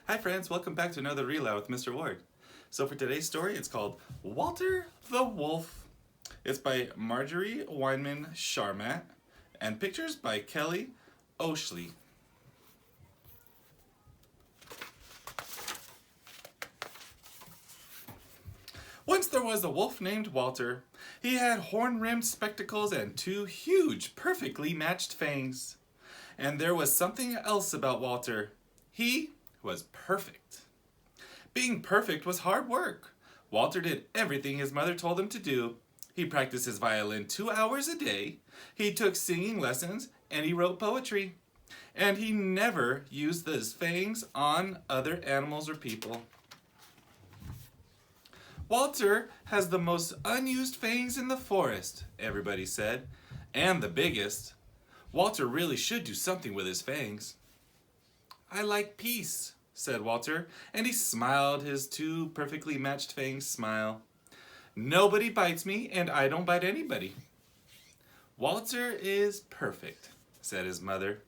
Hi friends, welcome back to another Reload with Mr. Ward. So for today's story, it's called Walter the Wolf. It's by Marjorie Weinman Sharmat and pictures by Kelly Oshley. Once there was a wolf named Walter. He had horn-rimmed spectacles and two huge, perfectly matched fangs. And there was something else about Walter. He was perfect. Being perfect was hard work. Walter did everything his mother told him to do. He practiced his violin 2 hours a day. He took singing lessons and he wrote poetry. And he never used his fangs on other animals or people. Walter has the most unused fangs in the forest, everybody said, and the biggest. Walter really should do something with his fangs. I like peace, said Walter, and he smiled his two perfectly matched fangs smile. Nobody bites me, and I don't bite anybody. Walter is perfect, said his mother.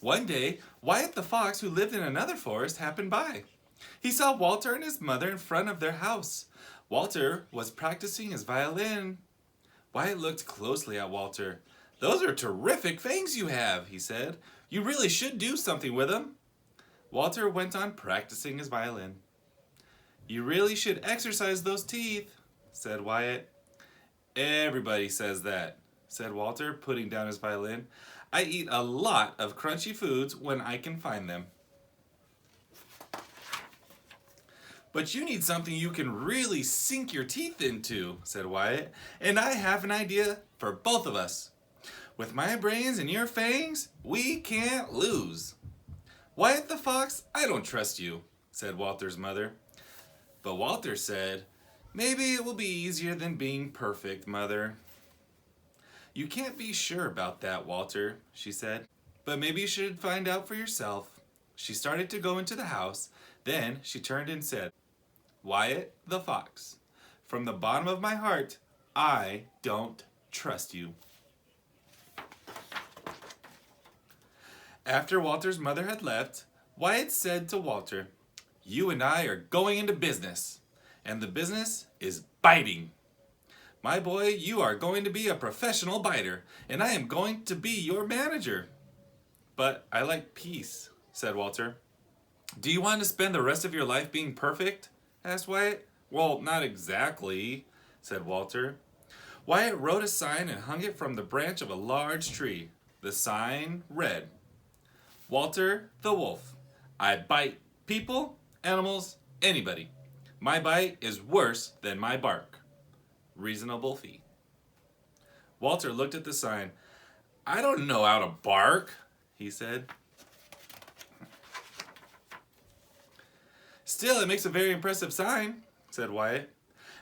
One day, Wyatt the fox, who lived in another forest, happened by. He saw Walter and his mother in front of their house. Walter was practicing his violin. Wyatt looked closely at Walter. Those are terrific fangs you have, he said. You really should do something with them. Walter went on practicing his violin. You really should exercise those teeth, said Wyatt. Everybody says that, said Walter, putting down his violin. I eat a lot of crunchy foods when I can find them. But you need something you can really sink your teeth into, said Wyatt, and I have an idea for both of us. With my brains and your fangs, we can't lose. Wyatt the fox, I don't trust you, said Walter's mother. But Walter said, maybe it will be easier than being perfect, mother. You can't be sure about that, Walter, she said. But maybe you should find out for yourself. She started to go into the house. Then she turned and said, Wyatt the fox, from the bottom of my heart, I don't trust you. After Walter's mother had left, Wyatt said to Walter, you and I are going into business, and the business is biting. My boy, you are going to be a professional biter, and I am going to be your manager. But I like peace, said Walter. Do you want to spend the rest of your life being perfect? Asked Wyatt. Well, not exactly, said Walter. Wyatt wrote a sign and hung it from the branch of a large tree. The sign read, Walter the Wolf, I bite people, animals, anybody. My bite is worse than my bark. Reasonable fee. Walter looked at the sign. I don't know how to bark, he said. Still, it makes a very impressive sign, said Wyatt.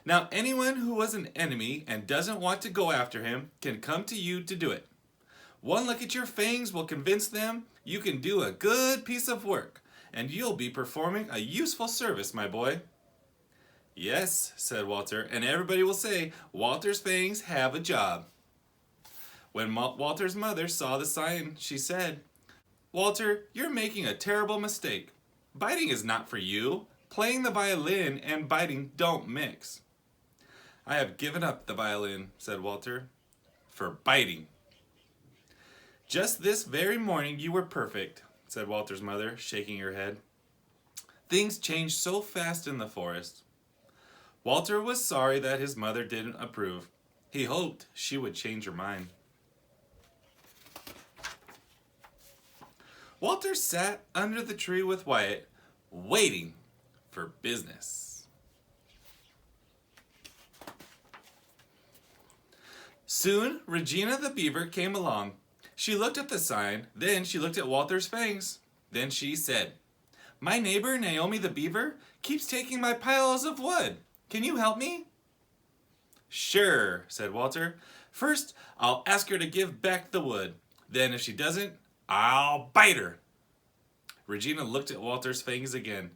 Now, anyone who was an enemy and doesn't want to go after him can come to you to do it. One look at your fangs will convince them you can do a good piece of work, and you'll be performing a useful service, my boy. Yes, said Walter, and everybody will say Walter's fangs have a job. When Walter's mother saw the sign, she said, Walter, you're making a terrible mistake. Biting is not for you. Playing the violin and biting don't mix. I have given up the violin, said Walter, for biting. Just this very morning you were perfect, said Walter's mother, shaking her head. Things changed so fast in the forest. Walter was sorry that his mother didn't approve. He hoped she would change her mind. Walter sat under the tree with Wyatt, waiting for business. Soon, Regina the beaver came along. She looked at the sign, then she looked at Walter's fangs. Then she said, My neighbor, Naomi the beaver, keeps taking my piles of wood. Can you help me? Sure, said Walter. First, I'll ask her to give back the wood. Then if she doesn't, I'll bite her. Regina looked at Walter's fangs again.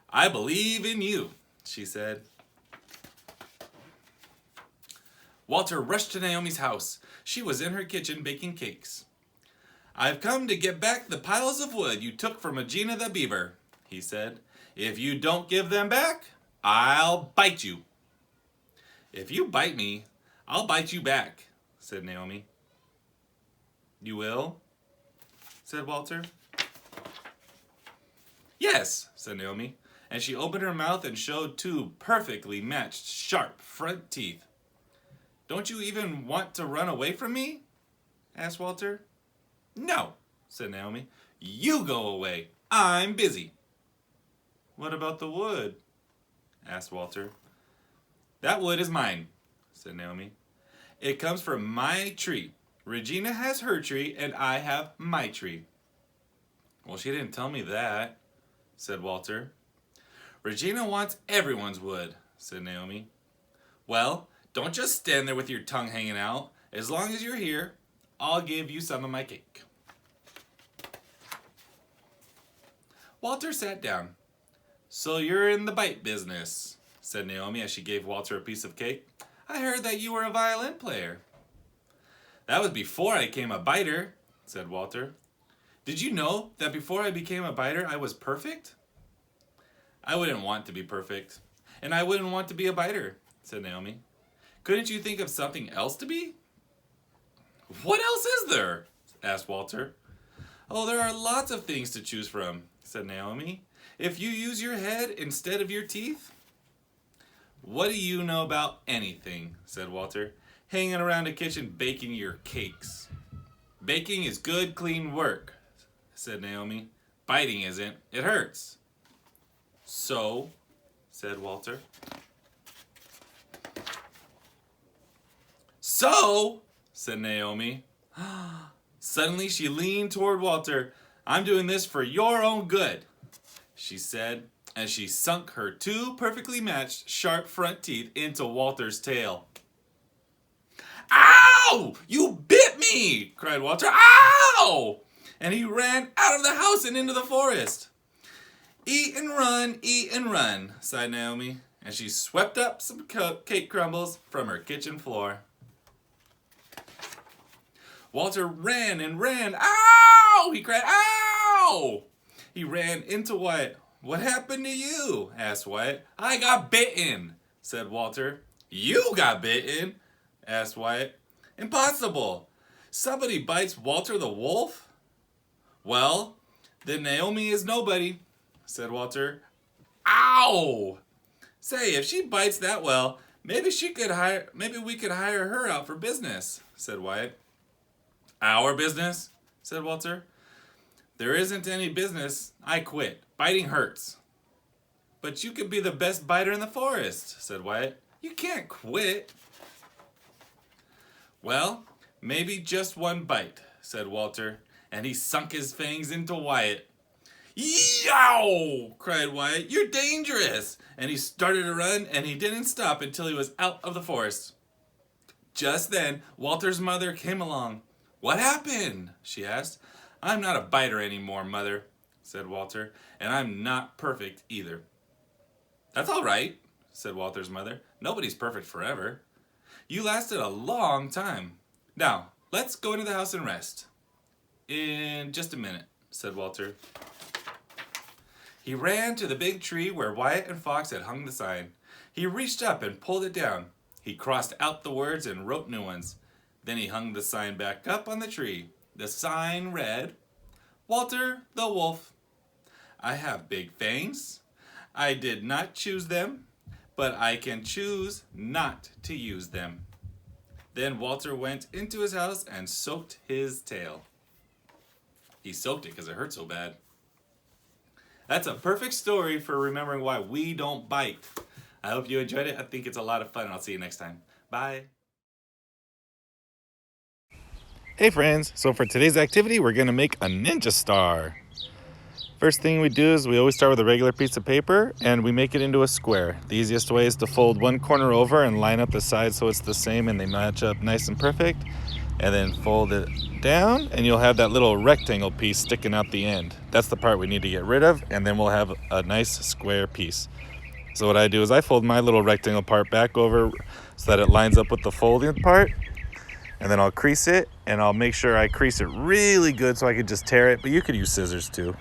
I believe in you, she said. Walter rushed to Naomi's house. She was in her kitchen baking cakes. I've come to get back the piles of wood you took from Regina the beaver, he said. If you don't give them back, I'll bite you. If you bite me, I'll bite you back, said Naomi. You will? Said Walter. Yes, said Naomi, and she opened her mouth and showed two perfectly matched sharp front teeth. Don't you even want to run away from me? Asked Walter. No, said Naomi. You go away. I'm busy. What about the wood? Asked Walter. That wood is mine, said Naomi. It comes from my tree. Regina has her tree and I have my tree. Well, she didn't tell me that, said Walter. Regina wants everyone's wood, said Naomi. Well, don't just stand there with your tongue hanging out. As long as you're here, I'll give you some of my cake. Walter sat down. So you're in the bite business, said Naomi as she gave Walter a piece of cake. I heard that you were a violin player. That was before I became a biter, said Walter. Did you know that before I became a biter, I was perfect? I wouldn't want to be perfect, and I wouldn't want to be a biter, said Naomi. Couldn't you think of something else to be? What else is there? Asked Walter. Oh, there are lots of things to choose from, said Naomi. If you use your head instead of your teeth? What do you know about anything, said Walter, hanging around a kitchen baking your cakes. Baking is good, clean work, said Naomi. Biting isn't. It hurts. So, said Walter. So, said Naomi. Suddenly she leaned toward Walter. I'm doing this for your own good, she said, as she sunk her two perfectly matched sharp front teeth into Walter's tail. Ow! You bit me! Cried Walter. Ow! And he ran out of the house and into the forest. Eat and run, sighed Naomi, and she swept up some cake crumbles from her kitchen floor. Walter ran and ran. Ow! He cried, ow! He ran into Wyatt. What happened to you? Asked Wyatt. I got bitten, said Walter. You got bitten? Asked Wyatt. Impossible. Somebody bites Walter the wolf? Well, then Naomi is nobody, said Walter. Ow! Say, if she bites that well, maybe we could hire her out for business, said Wyatt. Our business? Said Walter. There isn't any business. I quit. Biting hurts. But you could be the best biter in the forest, said Wyatt. You can't quit. Well, maybe just one bite, said Walter, and he sunk his fangs into Wyatt. Yow! Cried Wyatt. You're dangerous! And he started to run, and he didn't stop until he was out of the forest. Just then, Walter's mother came along. What happened? She asked. I'm not a biter anymore, Mother, said Walter, and I'm not perfect either. That's all right, said Walter's mother. Nobody's perfect forever. You lasted a long time. Now, let's go into the house and rest. In just a minute, said Walter. He ran to the big tree where Wyatt and Fox had hung the sign. He reached up and pulled it down. He crossed out the words and wrote new ones. Then he hung the sign back up on the tree. The sign read, Walter the Wolf. I have big fangs. I did not choose them, but I can choose not to use them. Then Walter went into his house and soaked his tail. He soaked it because it hurt so bad. That's a perfect story for remembering why we don't bite. I hope you enjoyed it. I think it's a lot of fun, and I'll see you next time. Bye. Hey friends, so for today's activity, we're going to make a ninja star. First thing we do is we always start with a regular piece of paper and we make it into a square. The easiest way is to fold one corner over and line up the sides so it's the same and they match up nice and perfect. And then fold it down and you'll have that little rectangle piece sticking out the end. That's the part we need to get rid of, and then we'll have a nice square piece. So what I do is I fold my little rectangle part back over so that it lines up with the folded part. And then I'll crease it, and I'll make sure I crease it really good so I could just tear it, but you could use scissors too.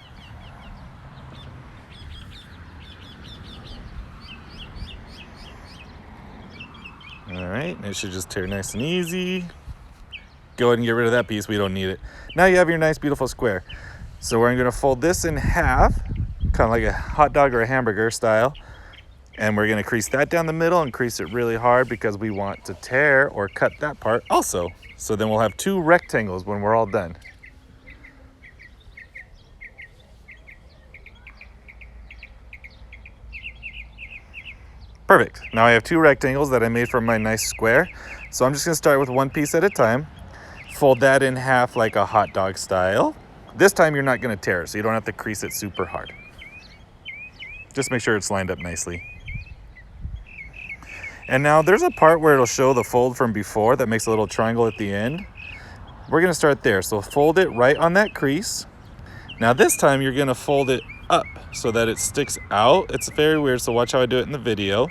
All right, and it should just tear nice and easy. Go ahead and get rid of that piece, we don't need it. Now you have your nice beautiful square. So we're gonna fold this in half, kind of like a hot dog or a hamburger style. And we're gonna crease that down the middle and crease it really hard because we want to tear or cut that part also. So then we'll have two rectangles when we're all done. Perfect. Now I have two rectangles that I made from my nice square. So I'm just gonna start with one piece at a time. Fold that in half like a hot dog style. This time you're not gonna tear it, so you don't have to crease it super hard. Just make sure it's lined up nicely. And now there's a part where it'll show the fold from before that makes a little triangle at the end. We're gonna start there. So fold it right on that crease. Now this time you're gonna fold it up so that it sticks out. It's very weird, so watch how I do it in the video.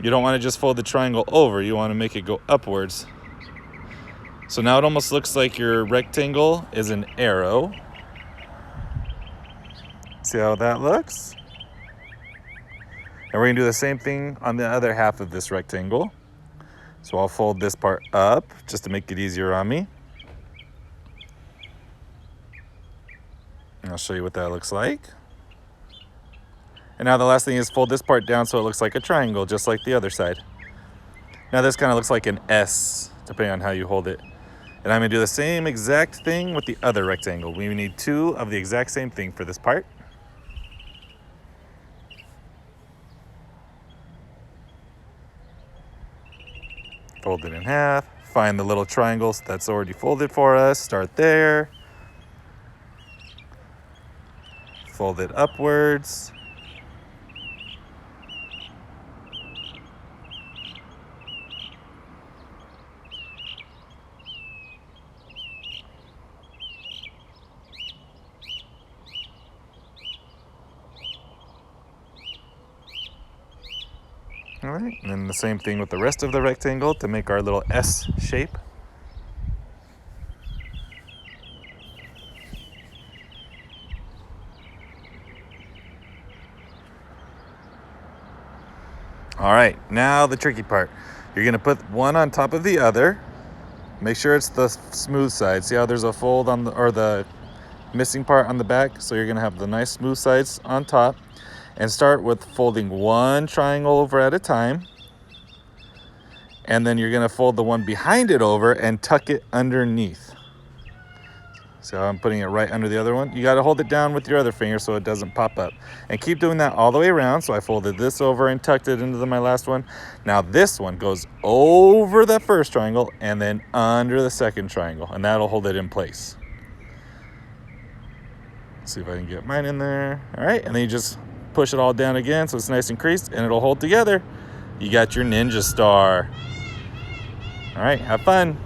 You don't wanna just fold the triangle over, you wanna make it go upwards. So now it almost looks like your rectangle is an arrow. See how that looks? And we're gonna do the same thing on the other half of this rectangle. So I'll fold this part up just to make it easier on me. And I'll show you what that looks like. And now the last thing is fold this part down so it looks like a triangle, just like the other side. Now this kind of looks like an S, depending on how you hold it. And I'm gonna do the same exact thing with the other rectangle. We need two of the exact same thing for this part. Fold it in half, find the little triangles that's already folded for us, start there. Fold it upwards. All right, and then the same thing with the rest of the rectangle to make our little S shape. All right, now the tricky part. You're gonna put one on top of the other. Make sure it's the smooth side. See how there's a fold on the missing part on the back? So you're gonna have the nice smooth sides on top. And start with folding one triangle over at a time. And then you're gonna fold the one behind it over and tuck it underneath. See how I'm putting it right under the other one? You gotta hold it down with your other finger so it doesn't pop up. And keep doing that all the way around. So I folded this over and tucked it into my last one. Now this one goes over the first triangle and then under the second triangle, and that'll hold it in place. Let's see if I can get mine in there. All right, and then you just push it all down again so it's nice and creased and it'll hold together. You got your ninja star. All right, have fun.